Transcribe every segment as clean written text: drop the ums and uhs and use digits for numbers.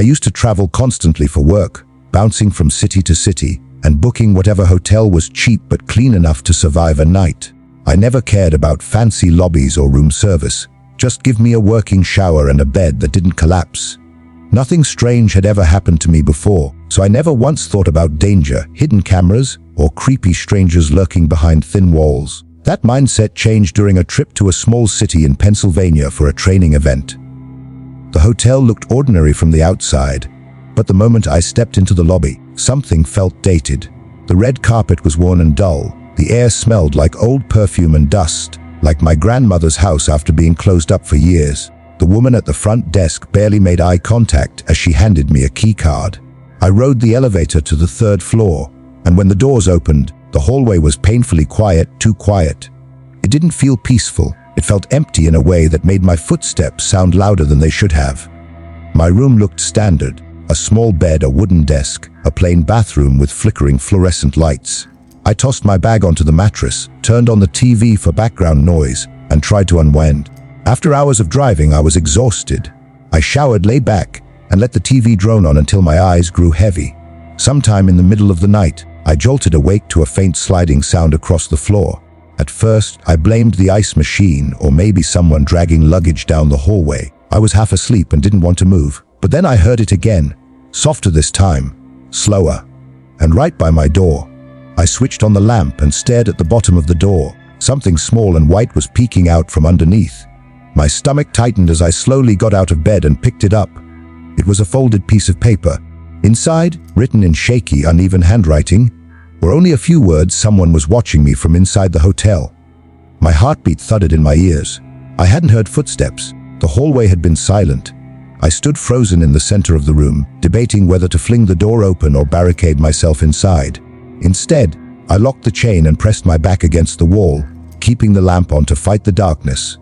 I used to travel constantly for work, bouncing from city to city, and booking whatever hotel was cheap but clean enough to survive a night. I never cared about fancy lobbies or room service. Just give me a working shower and a bed that didn't collapse. Nothing strange had ever happened to me before, so I never once thought about danger, hidden cameras, or creepy strangers lurking behind thin walls. That mindset changed during a trip to a small city in Pennsylvania for a training event. The hotel looked ordinary from the outside, but the moment I stepped into the lobby, something felt dated. The red carpet was worn and dull. The air smelled like old perfume and dust, like my grandmother's house after being closed up for years. The woman at the front desk barely made eye contact as she handed me a key card. I rode the elevator to the 3rd floor, and when the doors opened, the hallway was painfully quiet, too quiet. It didn't feel peaceful. It felt empty in a way that made my footsteps sound louder than they should have. My room looked standard: a small bed, a wooden desk, a plain bathroom with flickering fluorescent lights. I tossed my bag onto the mattress, turned on the TV for background noise, and tried to unwind. After hours of driving, I was exhausted. I showered, lay back, and let the TV drone on until my eyes grew heavy. Sometime in the middle of the night, I jolted awake to a faint sliding sound across the floor. At first, I blamed the ice machine or maybe someone dragging luggage down the hallway. I was half asleep and didn't want to move. But then I heard it again, softer this time, slower, and right by my door. I switched on the lamp and stared at the bottom of the door. Something small and white was peeking out from underneath. My stomach tightened as I slowly got out of bed and picked it up. It was a folded piece of paper. Inside, written in shaky, uneven handwriting, were only a few words: someone was watching me from inside the hotel. My heartbeat thudded in my ears. I hadn't heard footsteps. The hallway had been silent. I stood frozen in the center of the room, debating whether to fling the door open or barricade myself inside. Instead, I locked the chain and pressed my back against the wall, keeping the lamp on to fight the darkness.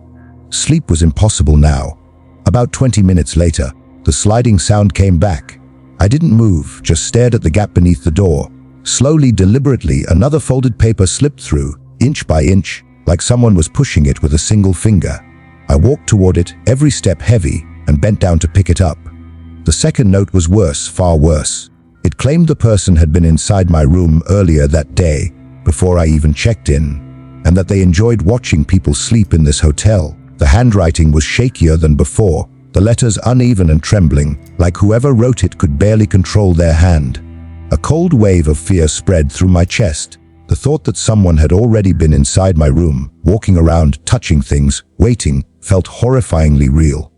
Sleep was impossible now. About 20 minutes later, the sliding sound came back. I didn't move, just stared at the gap beneath the door. Slowly, deliberately, another folded paper slipped through, inch by inch, like someone was pushing it with a single finger. I walked toward it, every step heavy, and bent down to pick it up. The second note was worse, far worse. It claimed the person had been inside my room earlier that day, before I even checked in, and that they enjoyed watching people sleep in this hotel. The handwriting was shakier than before, the letters uneven and trembling, like whoever wrote it could barely control their hand. A cold wave of fear spread through my chest. The thought that someone had already been inside my room, walking around, touching things, waiting, felt horrifyingly real.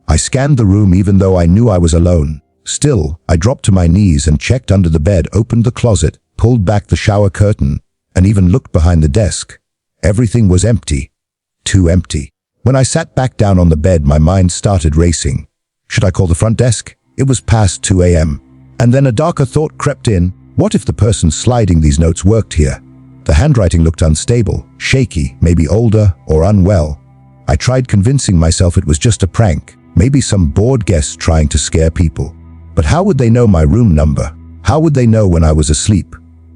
I scanned the room even though I knew I was alone. Still, I dropped to my knees and checked under the bed, opened the closet, pulled back the shower curtain, and even looked behind the desk. Everything was empty. Too empty. When I sat back down on the bed, my mind started racing. Should I call the front desk? It was past 2 a.m. And then a darker thought crept in. What if the person sliding these notes worked here? The handwriting looked unstable, shaky, maybe older or unwell. I tried convincing myself it was just a prank, maybe some bored guest trying to scare people. But how would they know my room number? How would they know when I was asleep?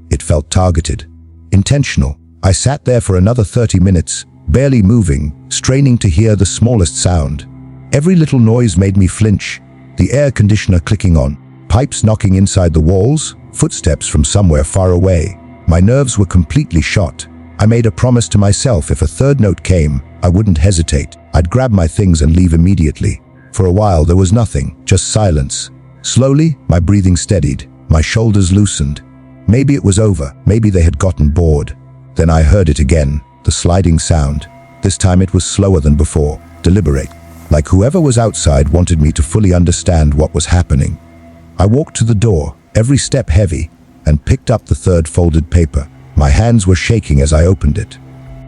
It felt targeted, intentional. I sat there for another 30 minutes, barely moving, straining to hear the smallest sound. Every little noise made me flinch. The air conditioner clicking on, pipes knocking inside the walls, footsteps from somewhere far away. My nerves were completely shot. I made a promise to myself: if a third note came, I wouldn't hesitate. I'd grab my things and leave immediately. For a while there was nothing, just silence. Slowly, my breathing steadied, my shoulders loosened. Maybe it was over, maybe they had gotten bored. Then I heard it again, the sliding sound. This time it was slower than before, deliberate, like whoever was outside wanted me to fully understand what was happening. I walked to the door, every step heavy, and picked up the third folded paper. My hands were shaking as I opened it.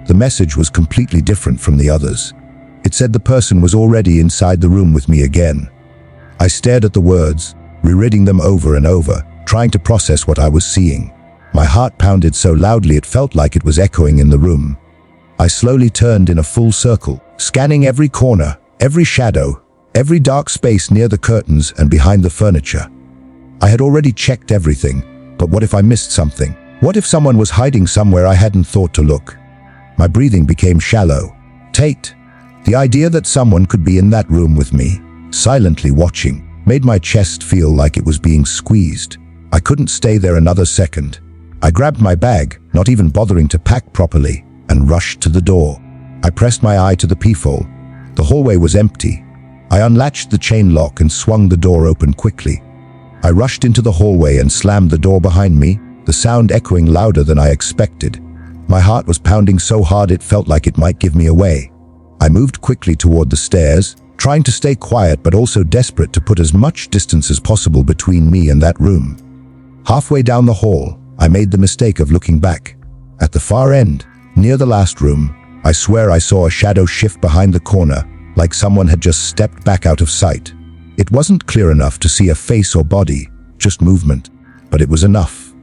The message was completely different from the others. It said the person was already inside the room with me again. I stared at the words, rereading them over and over, trying to process what I was seeing. My heart pounded so loudly it felt like it was echoing in the room. I slowly turned in a full circle, scanning every corner, every shadow, every dark space near the curtains and behind the furniture. I had already checked everything, but what if I missed something? What if someone was hiding somewhere I hadn't thought to look? My breathing became shallow. The idea that someone could be in that room with me, silently watching, made my chest feel like it was being squeezed. I couldn't stay there another second. I grabbed my bag, not even bothering to pack properly, and rushed to the door. I pressed my eye to the peephole. The hallway was empty. I unlatched the chain lock and swung the door open quickly. I rushed into the hallway and slammed the door behind me, the sound echoing louder than I expected. My heart was pounding so hard it felt like it might give me away. I moved quickly toward the stairs, trying to stay quiet but also desperate to put as much distance as possible between me and that room. Halfway down the hall, I made the mistake of looking back. At the far end, near the last room, I swear I saw a shadow shift behind the corner, like someone had just stepped back out of sight. It wasn't clear enough to see a face or body, just movement, but it was enough.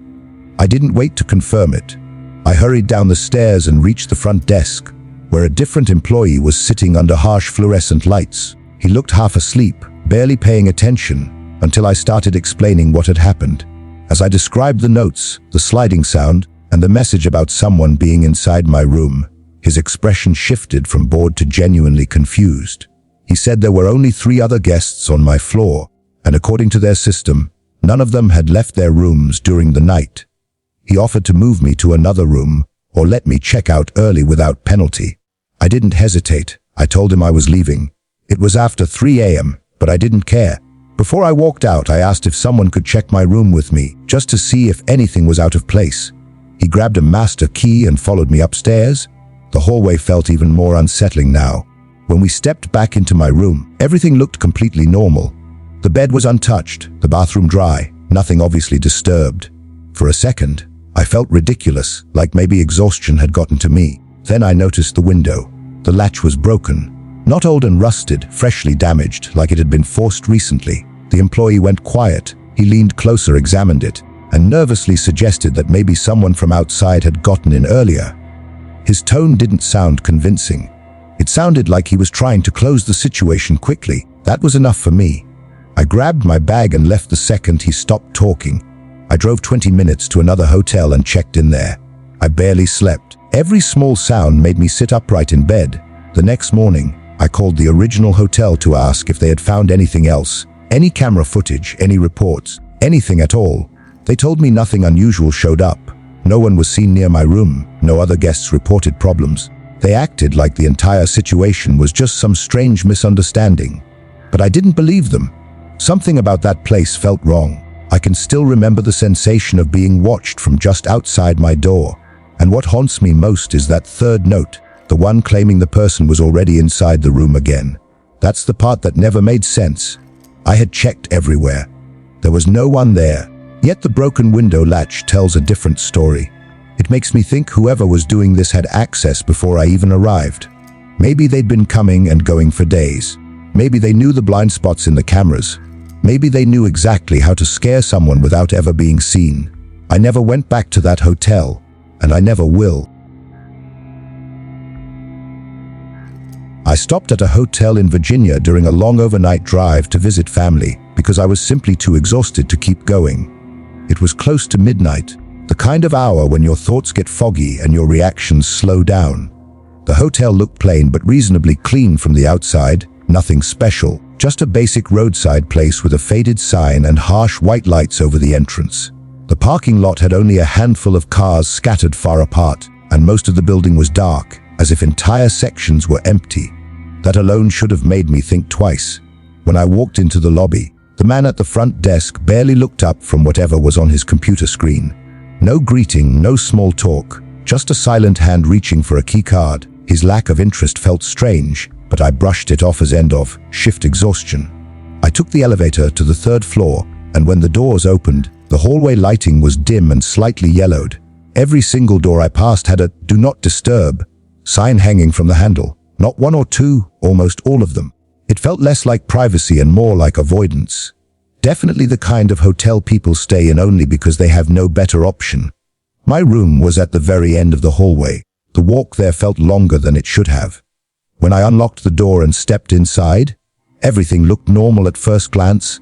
I didn't wait to confirm it. I hurried down the stairs and reached the front desk, where a different employee was sitting under harsh fluorescent lights. He looked half asleep, barely paying attention, until I started explaining what had happened. As I described the notes, the sliding sound, and the message about someone being inside my room, his expression shifted from bored to genuinely confused. He said there were only 3 other guests on my floor, and according to their system, none of them had left their rooms during the night. He offered to move me to another room, or let me check out early without penalty. I didn't hesitate. I told him I was leaving. It was after 3 a.m., but I didn't care. Before I walked out, I asked if someone could check my room with me, just to see if anything was out of place. He grabbed a master key and followed me upstairs. The hallway felt even more unsettling now. When we stepped back into my room, everything looked completely normal. The bed was untouched, the bathroom dry, nothing obviously disturbed. For a second, I felt ridiculous, like maybe exhaustion had gotten to me. Then I noticed the window. The latch was broken. Not old and rusted, freshly damaged, like it had been forced recently. The employee went quiet. He leaned closer, examined it, and nervously suggested that maybe someone from outside had gotten in earlier. His tone didn't sound convincing. It sounded like he was trying to close the situation quickly. That was enough for me. I grabbed my bag and left the second he stopped talking. I drove 20 minutes to another hotel and checked in there. I barely slept. Every small sound made me sit upright in bed. The next morning, I called the original hotel to ask if they had found anything else. Any camera footage, any reports, anything at all. They told me nothing unusual showed up. No one was seen near my room. No other guests reported problems. They acted like the entire situation was just some strange misunderstanding. But I didn't believe them. Something about that place felt wrong. I can still remember the sensation of being watched from just outside my door. And what haunts me most is that third note, the one claiming the person was already inside the room again. That's the part that never made sense. I had checked everywhere. There was no one there. Yet the broken window latch tells a different story. It makes me think whoever was doing this had access before I even arrived. Maybe they'd been coming and going for days. Maybe they knew the blind spots in the cameras. Maybe they knew exactly how to scare someone without ever being seen. I never went back to that hotel, and I never will. I stopped at a hotel in Virginia during a long overnight drive to visit family because I was simply too exhausted to keep going. It was close to midnight, the kind of hour when your thoughts get foggy and your reactions slow down. The hotel looked plain but reasonably clean from the outside, nothing special, just a basic roadside place with a faded sign and harsh white lights over the entrance. The parking lot had only a handful of cars scattered far apart, and most of the building was dark, as if entire sections were empty. That alone should have made me think twice. When I walked into the lobby, the man at the front desk barely looked up from whatever was on his computer screen. No greeting, no small talk, just a silent hand reaching for a key card. His lack of interest felt strange, but I brushed it off as end of shift exhaustion. I took the elevator to the 3rd floor, and when the doors opened, the hallway lighting was dim and slightly yellowed. Every single door I passed had a "Do Not Disturb" sign hanging from the handle. Not one or two, almost all of them. It felt less like privacy and more like avoidance. Definitely the kind of hotel people stay in only because they have no better option. My room was at the very end of the hallway. The walk there felt longer than it should have. When I unlocked the door and stepped inside, everything looked normal at first glance,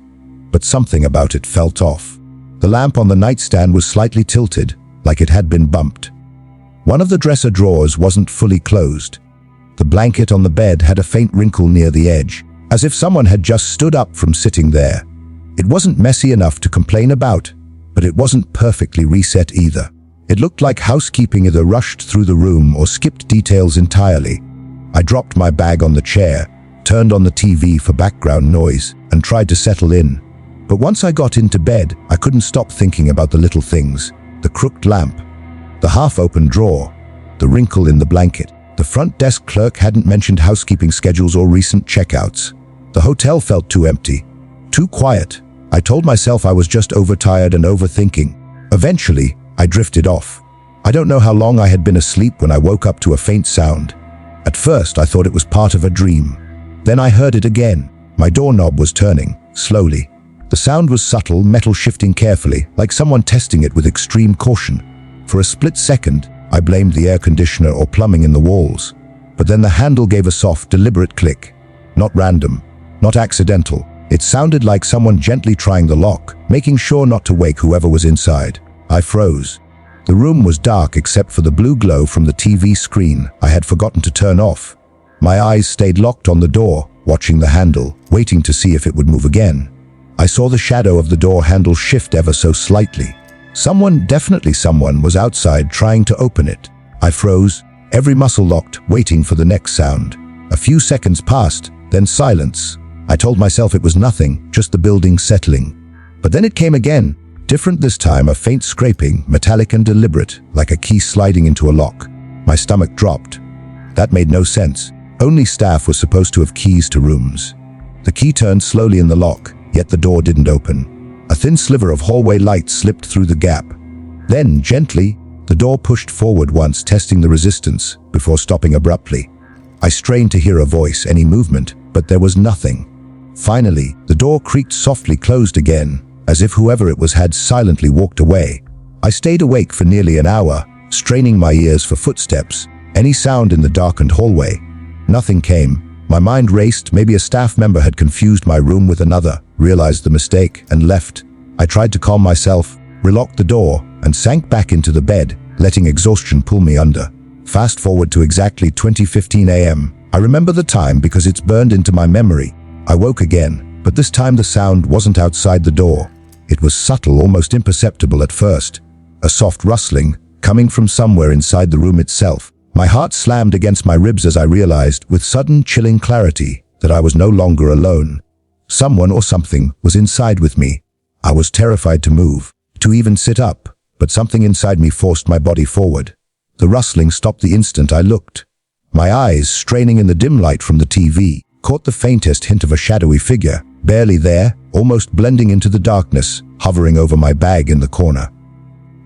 but something about it felt off. The lamp on the nightstand was slightly tilted, like it had been bumped. One of the dresser drawers wasn't fully closed. The blanket on the bed had a faint wrinkle near the edge, as if someone had just stood up from sitting there. It wasn't messy enough to complain about, but it wasn't perfectly reset either. It looked like housekeeping either rushed through the room or skipped details entirely. I dropped my bag on the chair, turned on the TV for background noise, and tried to settle in. But once I got into bed, I couldn't stop thinking about the little things. The crooked lamp, the half-open drawer, the wrinkle in the blanket. The front desk clerk hadn't mentioned housekeeping schedules or recent checkouts. The hotel felt too empty, too quiet. I told myself I was just overtired and overthinking. Eventually, I drifted off. I don't know how long I had been asleep when I woke up to a faint sound. At first, I thought it was part of a dream. Then I heard it again. My doorknob was turning, slowly. The sound was subtle, metal shifting carefully, like someone testing it with extreme caution. For a split second, I blamed the air conditioner or plumbing in the walls. But then the handle gave a soft, deliberate click. Not random, not accidental. It sounded like someone gently trying the lock, making sure not to wake whoever was inside. I froze. The room was dark except for the blue glow from the TV screen I had forgotten to turn off. My eyes stayed locked on the door, watching the handle, waiting to see if it would move again. I saw the shadow of the door handle shift ever so slightly. Someone, definitely someone, was outside trying to open it. I froze, every muscle locked, waiting for the next sound. A few seconds passed, then silence. I told myself it was nothing, just the building settling. But then it came again. Different this time, a faint scraping, metallic and deliberate, like a key sliding into a lock. My stomach dropped. That made no sense. Only staff was supposed to have keys to rooms. The key turned slowly in the lock, yet the door didn't open. A thin sliver of hallway light slipped through the gap. Then, gently, the door pushed forward once, testing the resistance, before stopping abruptly. I strained to hear a voice, any movement, but there was nothing. Finally, the door creaked softly closed again, as if whoever it was had silently walked away. I stayed awake for nearly an hour, straining my ears for footsteps, any sound in the darkened hallway. Nothing came. My mind raced. Maybe a staff member had confused my room with another, realized the mistake, and left. I tried to calm myself, relocked the door, and sank back into the bed, letting exhaustion pull me under. Fast forward to exactly 20:15 a.m. I remember the time because it's burned into my memory. I woke again, but this time the sound wasn't outside the door. It was subtle, almost imperceptible at first. A soft rustling, coming from somewhere inside the room itself. My heart slammed against my ribs as I realized, with sudden, chilling clarity, that I was no longer alone. Someone or something was inside with me. I was terrified to move, to even sit up, but something inside me forced my body forward. The rustling stopped the instant I looked. My eyes, straining in the dim light from the TV, caught the faintest hint of a shadowy figure, barely there, almost blending into the darkness, hovering over my bag in the corner.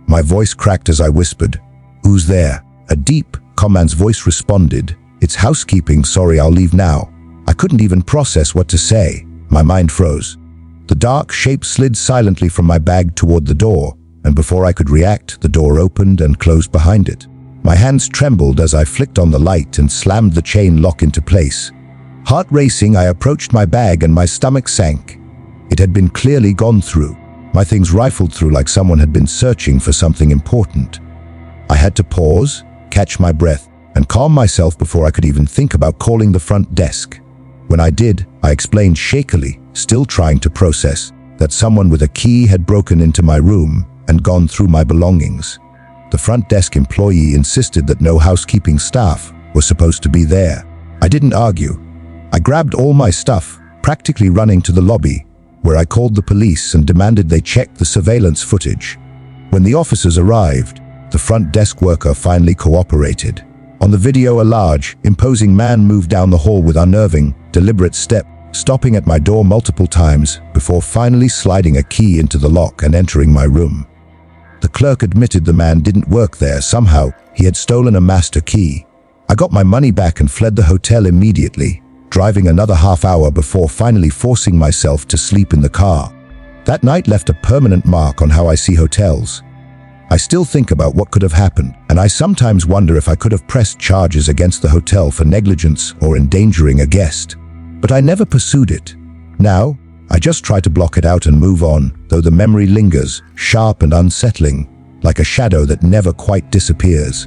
My voice cracked as I whispered, "Who's there?" A deep, calm man's voice responded, "It's housekeeping, sorry, I'll leave now." I couldn't even process what to say. My mind froze. The dark shape slid silently from my bag toward the door, and before I could react, the door opened and closed behind it. My hands trembled as I flicked on the light and slammed the chain lock into place. Heart racing, I approached my bag and my stomach sank. It had been clearly gone through. My things rifled through like someone had been searching for something important. I had to pause, catch my breath, and calm myself before I could even think about calling the front desk. When I did, I explained shakily, still trying to process, that someone with a key had broken into my room and gone through my belongings. The front desk employee insisted that no housekeeping staff was supposed to be there. I didn't argue. I grabbed all my stuff, practically running to the lobby, where I called the police and demanded they check the surveillance footage. When the officers arrived, the front desk worker finally cooperated. On the video, a large, imposing man moved down the hall with unnerving, deliberate step, stopping at my door multiple times before finally sliding a key into the lock and entering my room. The clerk admitted the man didn't work there. Somehow, he had stolen a master key. I got my money back and fled the hotel immediately, driving another half hour before finally forcing myself to sleep in the car. That night left a permanent mark on how I see hotels. I still think about what could have happened, and I sometimes wonder if I could have pressed charges against the hotel for negligence or endangering a guest. But I never pursued it. Now, I just try to block it out and move on, though the memory lingers, sharp and unsettling, like a shadow that never quite disappears.